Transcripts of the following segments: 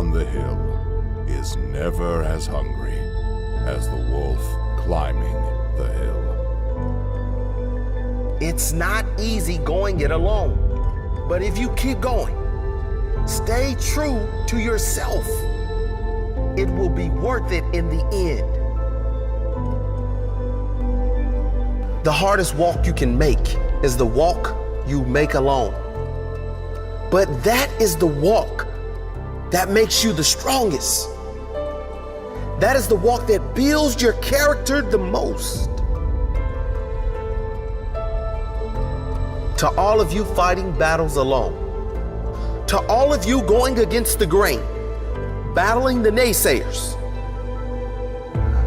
on the hill is never as hungry as the wolf climbing the hill. It's not easy going it alone, but if you keep going, stay true to yourself, it will be worth it in the end. The hardest walk you can make is the walk you make alone. But that is the walk that makes you the strongest. That is the walk that builds your character the most. To all of you fighting battles alone, to all of you going against the grain, battling the naysayers,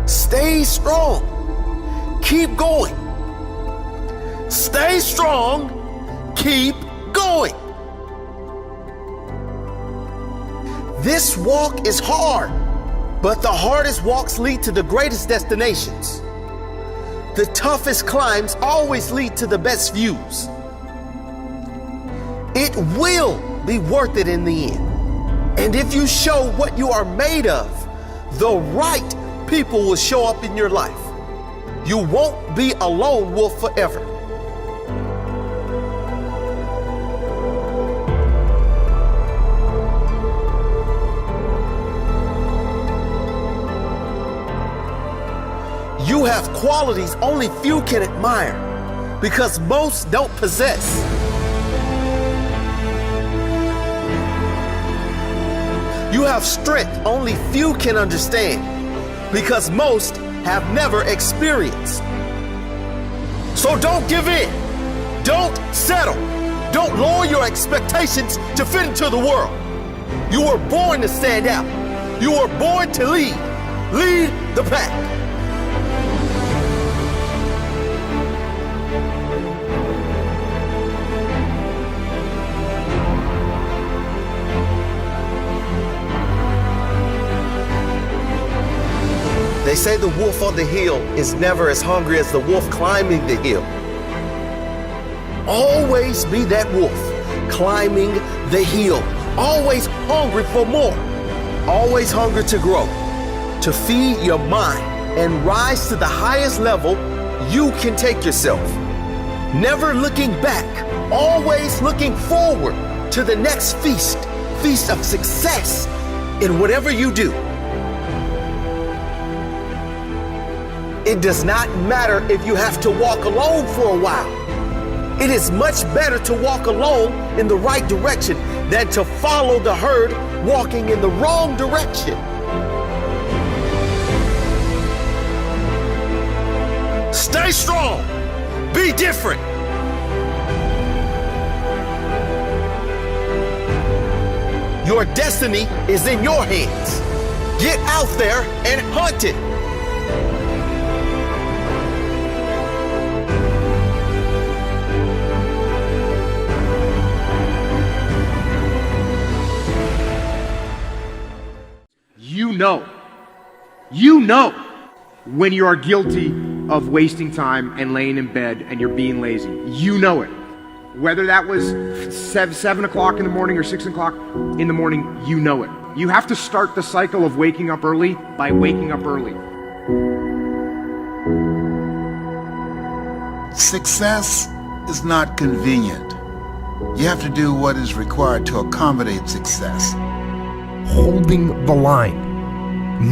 stay strong. Keep going. Stay strong. Keep going. This walk is hard, but the hardest walks lead to the greatest destinations. The toughest climbs always lead to the best views. It will be worth it in the end. And if you show what you are made of, the right people will show up in your life. You won't be a lone wolf forever. You have qualities only few can admire because most don't possess. You have strength only few can understand because most have never experienced. So don't give in. Don't settle. Don't lower your expectations to fit into the world. You were born to stand out. You were born to lead. Lead the pack. They say the wolf on the hill is never as hungry as the wolf climbing the hill. Always be that wolf climbing the hill. Always hungry for more. Always hungry to grow, to feed your mind and rise to the highest level you can take yourself. Never looking back, always looking forward to the next feast of success in whatever you do. It does not matter if you have to walk alone for a while. It is much better to walk alone in the right direction than to follow the herd walking in the wrong direction. Stay strong. Be different. Your destiny is in your hands. Get out there and hunt it. You know when you are guilty of wasting time and laying in bed and you're being lazy. You know it. Whether that was 7 o'clock in the morning or 6 o'clock in the morning, you know it. You have to start the cycle of waking up early by waking up early. Success is not convenient. You have to do what is required to accommodate success. Holding the line,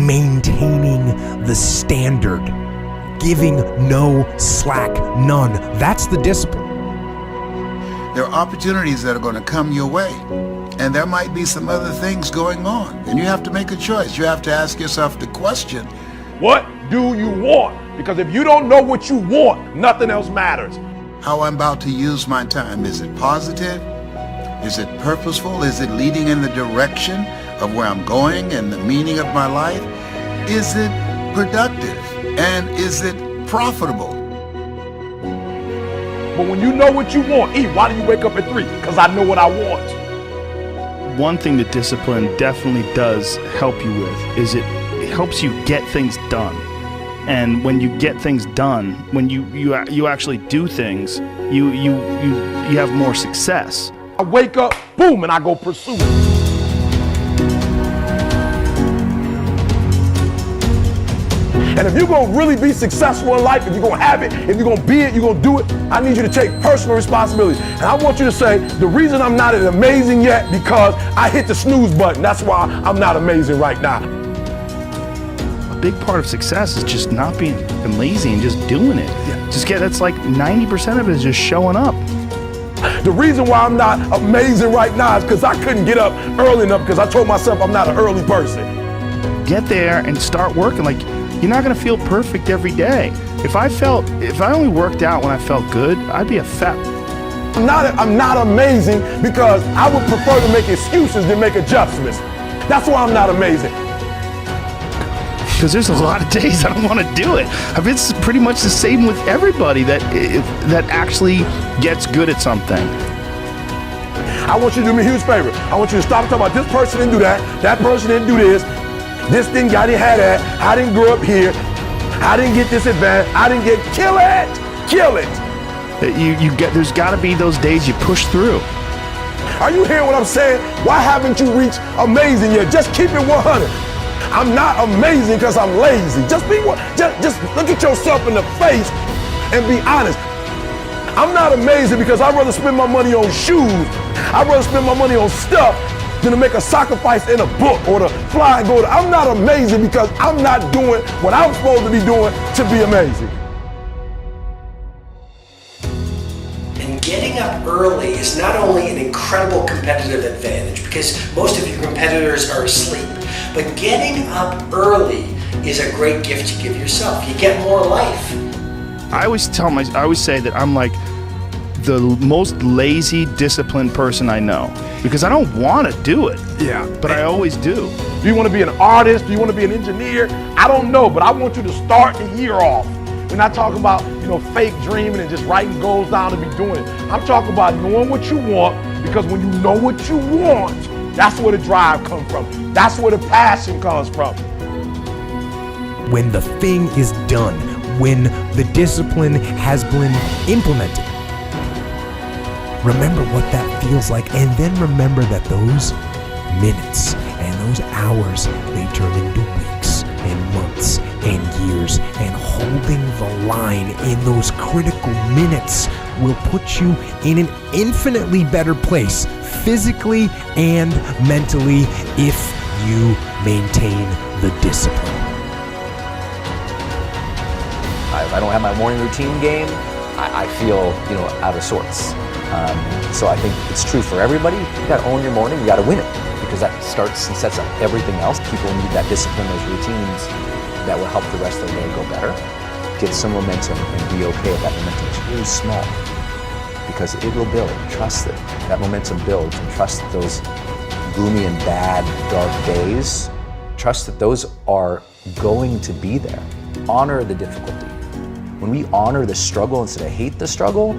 maintaining the standard, giving no slack, none. That's the discipline. There are opportunities that are going to come your way, and there might be some other things going on, and you have to make a choice. You have to ask yourself the question, what do you want? Because if you don't know what you want, nothing else matters. how I'm about to use my time. Is it positive? Is it purposeful? Is it leading in the direction of where I'm going and the meaning of my life? Is it productive? And is it profitable? But when you know what you want, why do you wake up at 3? Because I know what I want. One thing that discipline definitely does help you with is it helps you get things done. And when you get things done, when you actually do things, you have more success. I wake up, boom, and I go pursue it. And if you're gonna really be successful in life, if you're gonna have it, if you're gonna be it, you're gonna do it, I need you to take personal responsibility. And I want you to say, the reason I'm not amazing yet, because I hit the snooze button. That's why I'm not amazing right now. A big part of success is just not being lazy and just doing it. That's like 90% of it is just showing up. The reason why I'm not amazing right now is because I couldn't get up early enough, because I told myself I'm not an early person. Get there and start working. Like, you're not gonna feel perfect every day. If I only worked out when I felt good, I'd be a fat. I'm not amazing because I would prefer to make excuses than make adjustments. That's why I'm not amazing. Because there's a lot of days I don't want to do it. I mean, it's pretty much the same with everybody that actually gets good at something. I want you to do me a huge favor. I want you to stop talking about this person didn't do that person didn't do this didn't, I didn't have that, I didn't grow up here, I didn't get this advantage, I didn't get, kill it. There's got to be those days you push through. Are you hearing what I'm saying? Why haven't you reached amazing yet? Just keep it 100. I'm not amazing because I'm lazy. Just look at yourself in the face and be honest. I'm not amazing because I'd rather spend my money on shoes. I'd rather spend my money on stuff than to make a sacrifice in a book or to fly and go. I'm not amazing because I'm not doing what I'm supposed to be doing to be amazing. And getting up early is not only an incredible competitive advantage because most of your competitors are asleep, but getting up early is a great gift to give yourself. You get more life. I always say that I'm like the most lazy, disciplined person I know because I don't want to do it. Yeah. But I always do. Do you want to be an artist? Do you want to be an engineer? I don't know, but I want you to start the year off. We're not talking about, fake dreaming and just writing goals down to be doing it. I'm talking about knowing what you want, because when you know what you want, that's where the drive comes from. That's where the passion comes from. When the thing is done, when the discipline has been implemented, remember what that feels like, and then remember that those minutes and those hours, they turn into weeks and months and years, and holding the line in those critical minutes will put you in an infinitely better place, physically and mentally, if you maintain the discipline. If I don't have my morning routine game, I feel, out of sorts. So I think it's true for everybody. You gotta own your morning, you gotta win it, because that starts and sets up everything else. People need that discipline, those routines that will help the rest of the day go better. Get some momentum and be okay if that momentum is really small, because it will build. Trust that momentum builds, and trust that those gloomy and bad, dark days, trust that those are going to be there. Honor the difficulty. When we honor the struggle instead of hate the struggle,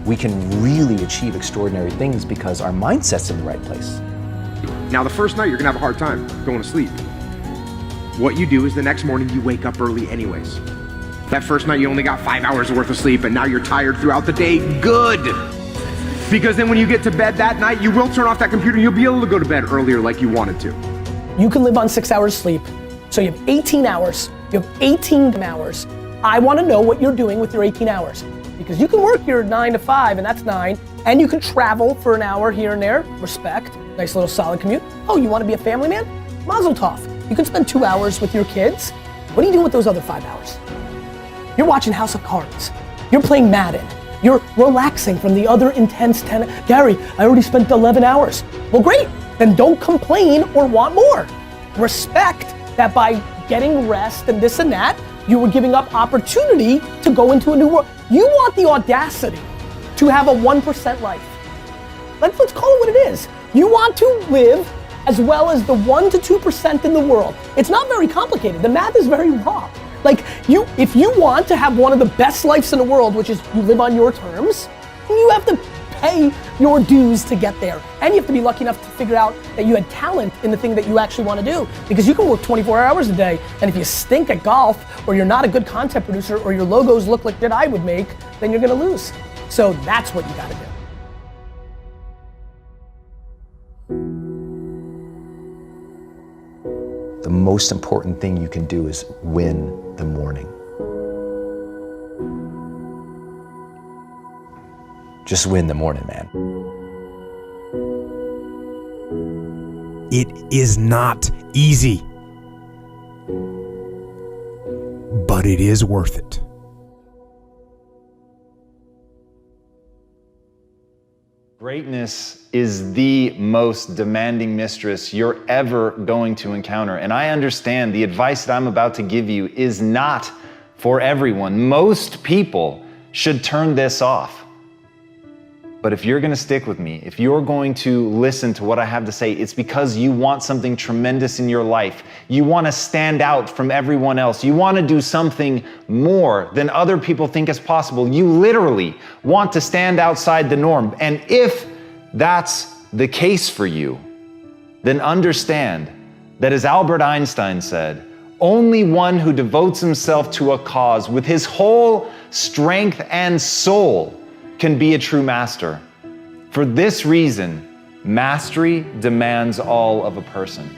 we can really achieve extraordinary things because our mindset's in the right place. Now, the first night, you're gonna have a hard time going to sleep. What you do is the next morning, you wake up early anyways. That first night, you only got 5 hours worth of sleep, and now you're tired throughout the day. Good! Because then when you get to bed that night, you will turn off that computer, and you'll be able to go to bed earlier like you wanted to. You can live on 6 hours sleep, so you have 18 hours. You have 18 hours. I wanna know what you're doing with your 18 hours. Because you can work your 9 to 5, and that's 9, and you can travel for an hour here and there, respect, nice little solid commute. Oh, you wanna be a family man? Mazel tov. You can spend 2 hours with your kids. What are you doing with those other 5 hours? You're watching House of Cards. You're playing Madden. You're relaxing from the other intense 10. Gary, I already spent 11 hours. Well, great. Then don't complain or want more. Respect that by getting rest and this and that, you were giving up opportunity to go into a new world. You want the audacity to have a 1% life. Let's call it what it is. You want to live as well as the 1 to 2% in the world. It's not very complicated. The math is very raw. If you want to have one of the best lives in the world, which is you live on your terms, you have to pay your dues to get there. And you have to be lucky enough to figure out that you had talent in the thing that you actually want to do. Because you can work 24 hours a day, and if you stink at golf, or you're not a good content producer, or your logos look like that I would make, then you're gonna lose. So that's what you gotta do. the most important thing you can do is win the morning. Just win the morning, man. It is not easy, but it is worth it. Greatness is the most demanding mistress you're ever going to encounter. And I understand the advice that I'm about to give you is not for everyone. Most people should turn this off. But if you're going to stick with me, if you're going to listen to what I have to say, it's because you want something tremendous in your life. You want to stand out from everyone else. You want to do something more than other people think is possible. You literally want to stand outside the norm. And if that's the case for you, then understand that, as Albert Einstein said, only one who devotes himself to a cause with his whole strength and soul can be a true master. For this reason, mastery demands all of a person.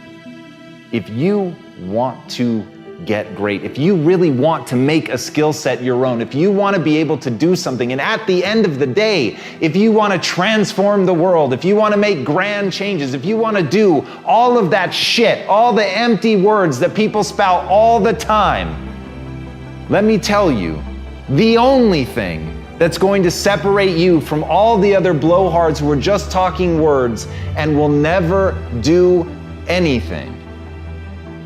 If you want to get great, if you really want to make a skill set your own, if you want to be able to do something, and at the end of the day, if you want to transform the world, if you want to make grand changes, if you want to do all of that shit, all the empty words that people spout all the time, let me tell you, the only thing that's going to separate you from all the other blowhards who are just talking words and will never do anything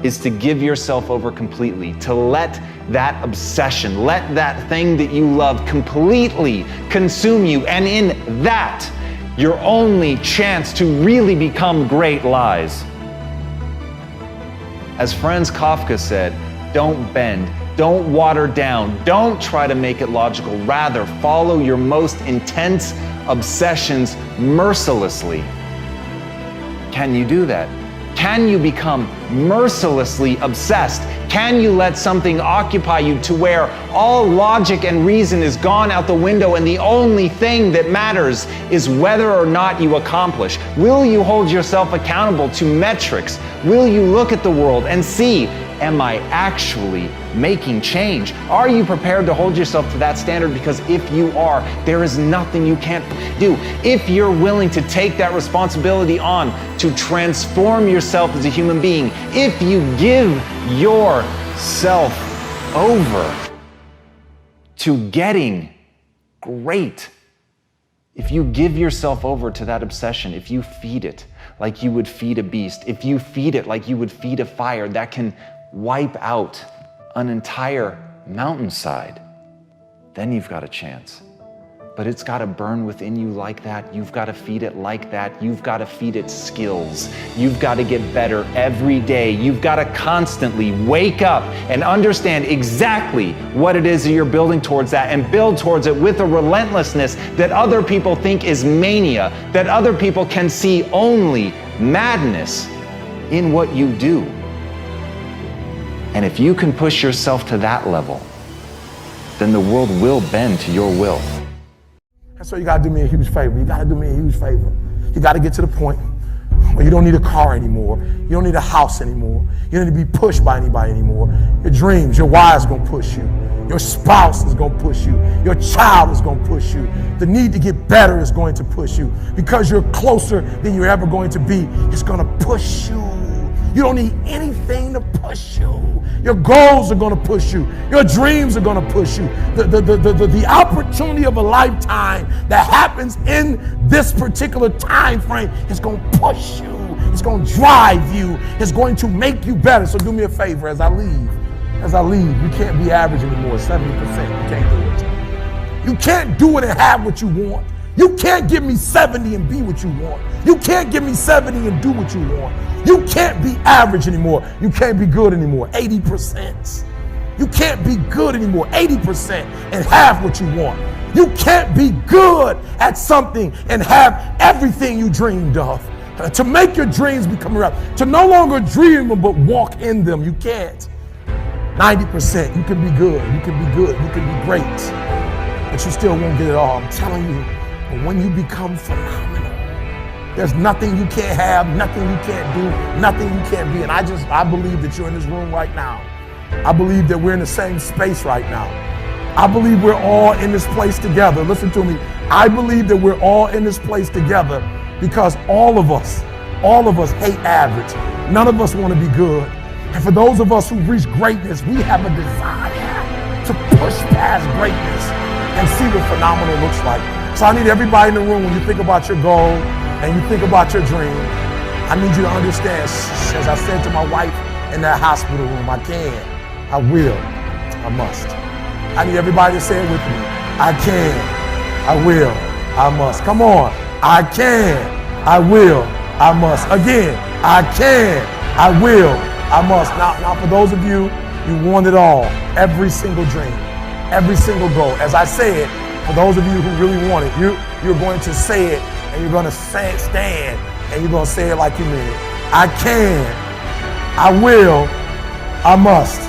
is to give yourself over completely, to let that obsession, let that thing that you love completely consume you. And in that, your only chance to really become great lies. As Franz Kafka said, don't bend. Don't water down. Don't try to make it logical. Rather, follow your most intense obsessions mercilessly. Can you do that? Can you become mercilessly obsessed? Can you let something occupy you to where all logic and reason is gone out the window and the only thing that matters is whether or not you accomplish? Will you hold yourself accountable to metrics? Will you look at the world and see, am I actually making change? Are you prepared to hold yourself to that standard? Because if you are, there is nothing you can't do. If you're willing to take that responsibility on to transform yourself as a human being, if you give yourself over to getting great, if you give yourself over to that obsession, if you feed it like you would feed a beast, if you feed it like you would feed a fire that can wipe out an entire mountainside, then you've got a chance. But it's got to burn within you like that. You've got to feed it like that. You've got to feed it skills. You've got to get better every day. You've got to constantly wake up and understand exactly what it is that you're building towards that, and build towards it with a relentlessness that other people think is mania, that other people can see only madness in what you do. And if you can push yourself to that level, then the world will bend to your will. And so you gotta do me a huge favor. You gotta do me a huge favor. You gotta get to the point where you don't need a car anymore. You don't need a house anymore. You don't need to be pushed by anybody anymore. Your dreams, your wife's gonna push you. Your spouse is gonna push you. Your child is gonna push you. The need to get better is going to push you. Because you're closer than you're ever going to be, it's gonna push you. You don't need anything to push you. Your goals are gonna push you. Your dreams are gonna push you. The opportunity of a lifetime that happens in this particular time frame is gonna push you. It's gonna drive you. It's going to make you better. So do me a favor as I leave. You can't be average anymore, 70%. You can't do it. You can't do it and have what you want. You can't give me 70 and be what you want. You can't give me 70 and do what you want. You can't be average anymore. You can't be good anymore, 80%. You can't be good anymore, 80%, and have what you want. You can't be good at something and have everything you dreamed of. To make your dreams become reality, to no longer dream them but walk in them, you can't. 90%, you can be good, you can be good, you can be great, but you still won't get it all. I'm telling you, but when you become phenomenal, There's nothing you can't have, nothing you can't do, nothing you can't be. And I believe that you're in this room right now. I believe that we're in the same space right now. I believe we're all in this place together. Listen to me. I believe that we're all in this place together because all of us hate average. None of us want to be good. And for those of us who've reached greatness, we have a desire to push past greatness and see what phenomenal looks like. So I need everybody in the room, when you think about your goal and you think about your dream, I need you to understand, as I said to my wife in that hospital room, I can, I will, I must. I need everybody to say it with me. I can, I will, I must. Come on. I can, I will, I must. Again, I can, I will, I must. Now for those of you, you want it all. Every single dream, every single goal. As I say it, for those of you who really want it, you're going to say it and you're going to stand and you're going to say it like you mean it. I can, I will, I must.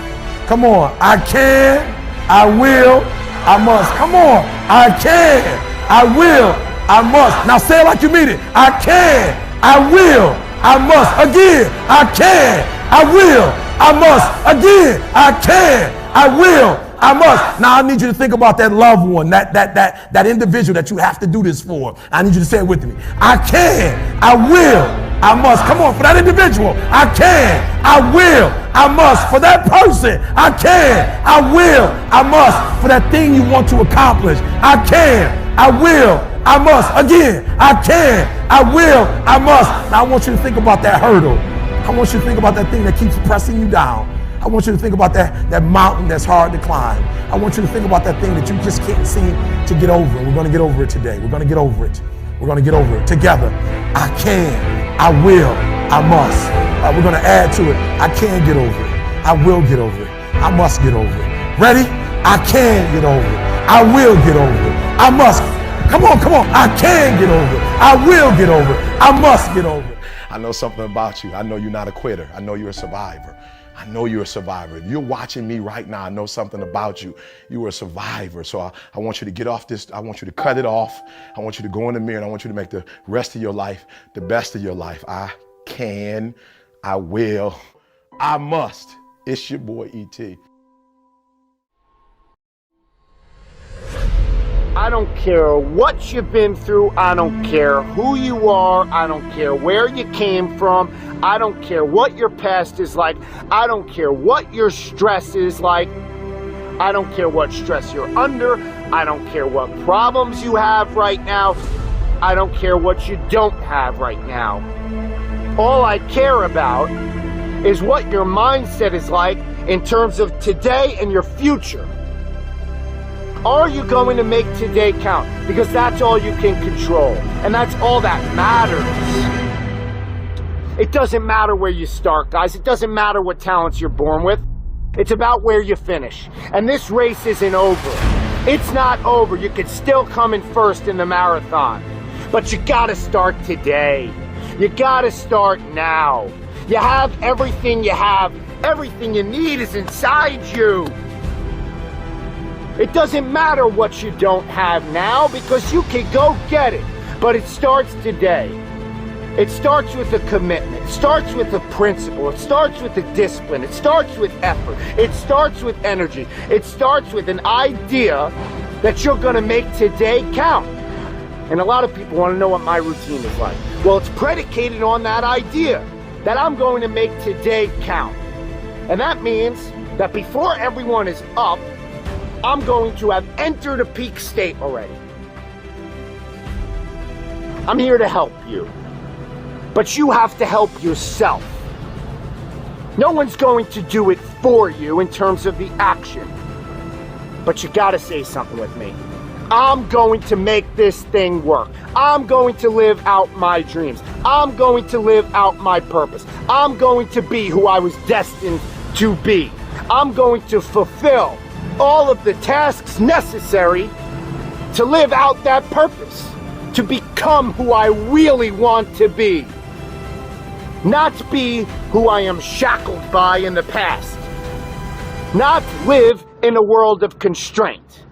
Come on. I can, I will, I must. Come on. I can, I will, I must. Now say it like you mean it. I can, I will, I must. Again, I can, I will, I must. Again, I can, I will, I must. Now I need you to think about that loved one, that individual that you have to do this for. I need you to say it with me. I can, I will, I must. Come on, for that individual. I can, I will, I must. For that person, I can, I will, I must. For that thing you want to accomplish, I can, I will, I must. Again, I can, I will, I must. Now I want you to think about that hurdle. I want you to think about that thing that keeps pressing you down. I want you to think about that mountain that's hard to climb. I want you to think about that thing that you just can't seem to get over. We're going to get over it today. We're going to get over it. We're going to get over it together. I can, I will, I must. We're going to add to it. I can get over it. I will get over it. I must get over it. Ready? I can get over it. I will get over it. I must. Come on, come on. I can get over it. I will get over it. I must get over it. I know something about you. I know you're not a quitter. I know you're a survivor. I know you're a survivor. If you're watching me right now, I know something about you. You are a survivor. So I want you to get off this. I want you to cut it off. I want you to go in the mirror and I want you to make the rest of your life the best of your life. I can, I will, I must. It's your boy E.T. I don't care what you've been through. I don't care who you are. I don't care where you came from. I don't care what your past is like. I don't care what your stress is like. I don't care what stress you're under. I don't care what problems you have right now. I don't care what you don't have right now. All I care about is what your mindset is like in terms of today and your future. Are you going to make today count? Because that's all you can control. And that's all that matters. It doesn't matter where you start, guys. It doesn't matter what talents you're born with. It's about where you finish. And this race isn't over. It's not over. You could still come in first in the marathon. But you gotta start today. You gotta start now. You have everything you have. Everything you need is inside you. It doesn't matter what you don't have now because you can go get it. But it starts today. It starts with a commitment. It starts with a principle. It starts with a discipline. It starts with effort. It starts with energy. It starts with an idea that you're going to make today count. And a lot of people want to know what my routine is like. Well, it's predicated on that idea that I'm going to make today count. And that means that before everyone is up, I'm going to have entered a peak state already. I'm here to help you. But you have to help yourself. No one's going to do it for you in terms of the action. But you gotta say something with me. I'm going to make this thing work. I'm going to live out my dreams. I'm going to live out my purpose. I'm going to be who I was destined to be. I'm going to fulfill all of the tasks necessary to live out that purpose, to become who I really want to be, not be who I am shackled by in the past, not live in a world of constraint.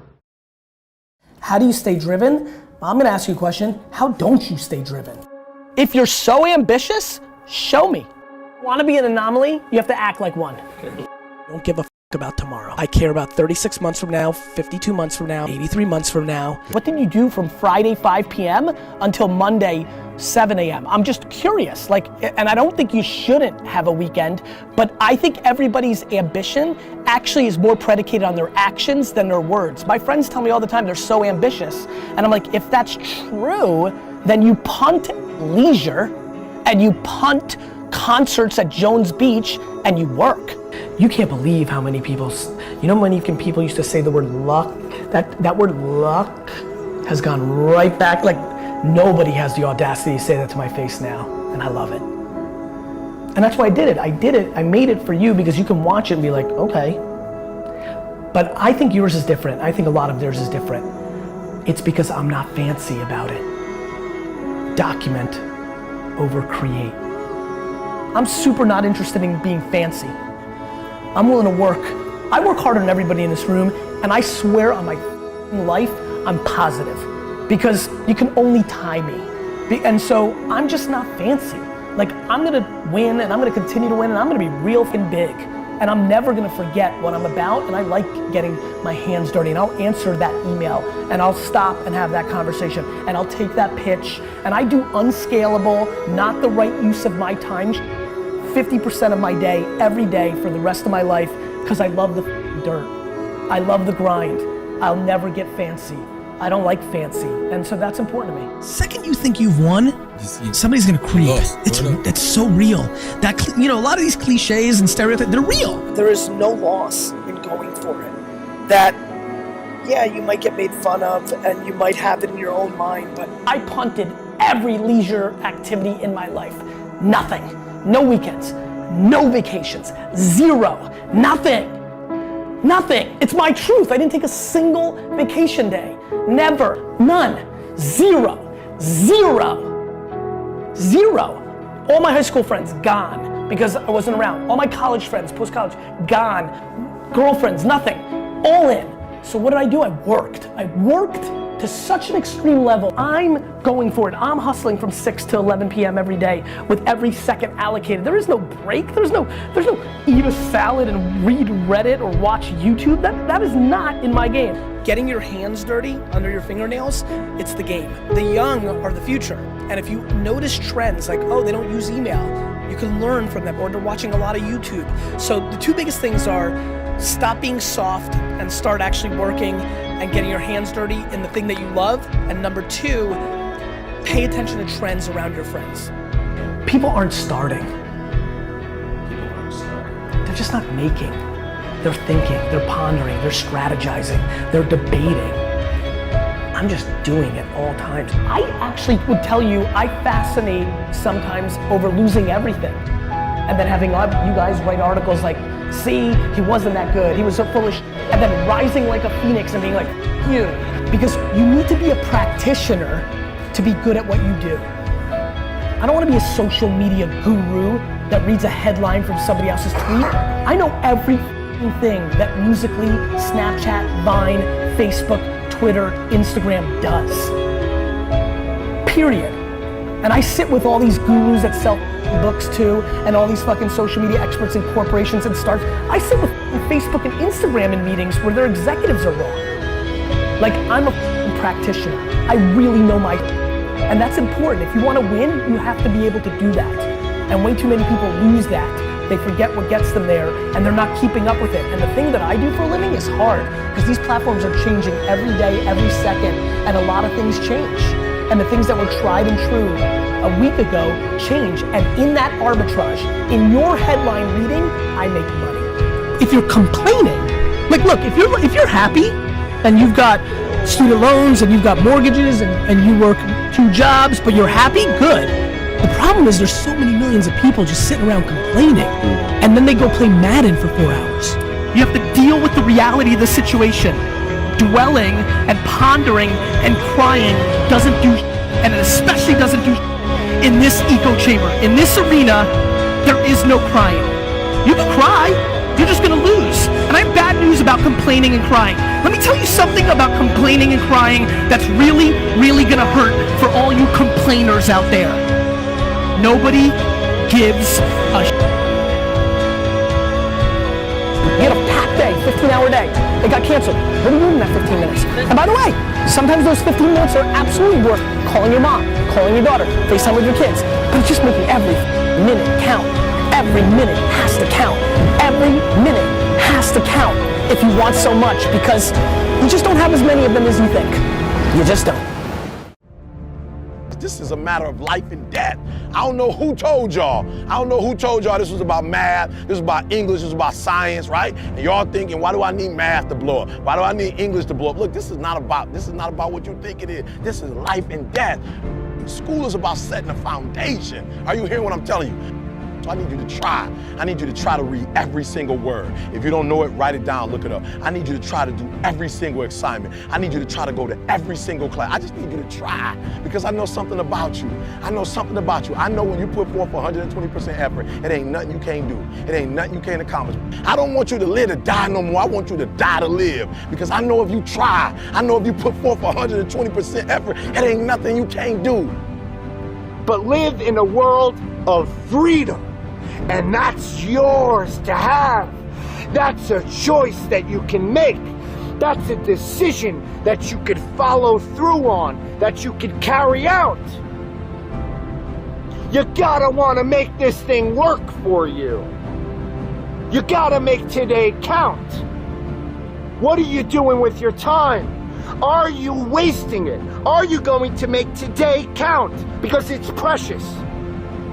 How do you stay driven? I'm gonna ask you a question. How don't you stay driven? If you're so ambitious, show me. Want to be an anomaly? You have to act like one. Don't give a about tomorrow. I care about 36 months from now, 52 months from now, 83 months from now. What did you do from Friday 5 p.m. until Monday 7 a.m.? I'm just curious, and I don't think you shouldn't have a weekend, but I think everybody's ambition actually is more predicated on their actions than their words. My friends tell me all the time they're so ambitious, and I'm like, if that's true, then you punt leisure and you punt concerts at Jones Beach and you work. You can't believe how many people, many people used to say the word luck. That word luck has gone right back. Like, nobody has the audacity to say that to my face now, and I love it. And that's why I did it. I made it for you because you can watch it and be like, okay. But I think yours is different. I think a lot of theirs is different. It's because I'm not fancy about it. Document over create. I'm super not interested in being fancy. I'm willing to work. I work harder than everybody in this room, and I swear on my life, I'm positive. Because you can only tie me. And so I'm just not fancy. Like, I'm gonna win, and I'm gonna continue to win, and I'm gonna be real big. And I'm never gonna forget what I'm about, and I like getting my hands dirty, and I'll answer that email, and I'll stop and have that conversation, and I'll take that pitch, and I do unscalable, not the right use of my time, 50% of my day, every day for the rest of my life, because I love the dirt. I love the grind. I'll never get fancy. I don't like fancy, and so that's important to me. Second you think you've won, somebody's gonna creep. It's so real. That, a lot of these cliches and stereotypes, they're real. There is no loss in going for it. That, yeah, you might get made fun of, and you might have it in your own mind, but I punted every leisure activity in my life. Nothing. No weekends, no vacations, zero, nothing. It's my truth. I didn't take a single vacation day. Never, none, zero. All my high school friends, gone, because I wasn't around. All my college friends, post-college, gone. Girlfriends, nothing, all in. So what did I do? I worked to such an extreme level. I'm going for it. I'm hustling from 6 to 11 p.m. every day with every second allocated. There is no break. There's no eat a salad and read Reddit or watch YouTube. That is not in my game. Getting your hands dirty under your fingernails, it's the game. The young are the future. And if you notice trends like, oh, they don't use email, you can learn from them, or they're watching a lot of YouTube. So the two biggest things are stop being soft and start actually working and getting your hands dirty in the thing that you love. And number two, pay attention to trends around your friends. People aren't starting. They're just not making. They're thinking, they're pondering, they're strategizing, they're debating. I'm just doing it all times. I actually would tell you, I fascinate sometimes over losing everything. And then having you guys write articles like, see, he wasn't that good, he was so foolish, and then rising like a phoenix and being like, you. Because you need to be a practitioner to be good at what you do. I don't want to be a social media guru that reads a headline from somebody else's tweet. I know everything that Musical.ly, Snapchat, Vine, Facebook, Twitter, Instagram does. Period. And I sit with all these gurus that sell books too, and all these fucking social media experts and corporations and startups. I sit with Facebook and Instagram in meetings where their executives are wrong. Like, I'm a practitioner. I really know my, and that's important. If you want to win, you have to be able to do that. And way too many people lose that. They forget what gets them there, and they're not keeping up with it. And the thing that I do for a living is hard, because these platforms are changing every day, every second, and a lot of things change. And the things that were tried and true a week ago change. And in that arbitrage, in your headline reading, I make money. If you're complaining, like, look, if you're happy and you've got student loans and you've got mortgages and you work 2 jobs, but you're happy, good. The problem is there's so many millions of people just sitting around complaining, and then they go play Madden for 4 hours. You have to deal with the reality of the situation. Dwelling and pondering and crying doesn't do, and it especially doesn't do in this echo chamber. In this arena, there is no crying. You can cry, you're just gonna lose. And I have bad news about complaining and crying. Let me tell you something about complaining and crying that's really, really gonna hurt for all you complainers out there. Nobody gives a You had a packed day, 15-hour day. It got canceled. What are you doing in that 15 minutes? And by the way, sometimes those 15 minutes are absolutely worth calling your mom, calling your daughter, FaceTime with your kids. But it's just making every minute count. Every minute has to count. Every minute has to count if you want so much, because you just don't have as many of them as you think. You just don't. This is a matter of life and death. I don't know who told y'all. I don't know who told y'all this was about math, this was about English, this was about science, right? And y'all thinking, why do I need math to blow up? Why do I need English to blow up? Look, this is not about what you think it is. This is life and death. School is about setting a foundation. Are you hearing what I'm telling you? So I need you to try. I need you to try to read every single word. If you don't know it, write it down, look it up. I need you to try to do every single assignment. I need you to try to go to every single class. I just need you to try, because I know something about you. I know something about you. I know when you put forth 120% effort, it ain't nothing you can't do. It ain't nothing you can't accomplish. I don't want you to live to die no more. I want you to die to live, because I know if you try, I know if you put forth 120% effort, it ain't nothing you can't do. But live in a world of freedom. And that's yours to have. That's a choice that you can make. That's a decision that you could follow through on, that you could carry out. You gotta wanna make this thing work for you. You gotta make today count. What are you doing with your time? Are you wasting it? Are you going to make today count because it's precious?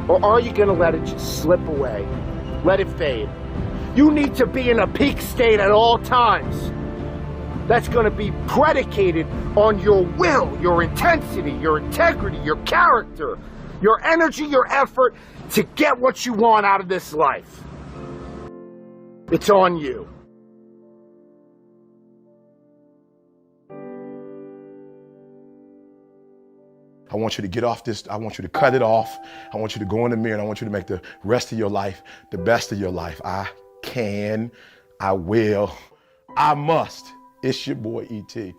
Or are you gonna let it just slip away? Let it fade. You need to be in a peak state at all times. That's gonna be predicated on your will, your intensity, your integrity, your character, your energy, your effort to get what you want out of this life. It's on you. I want you to get off this. I want you to cut it off. I want you to go in the mirror, and I want you to make the rest of your life the best of your life. I can, I will, I must. It's your boy, E.T.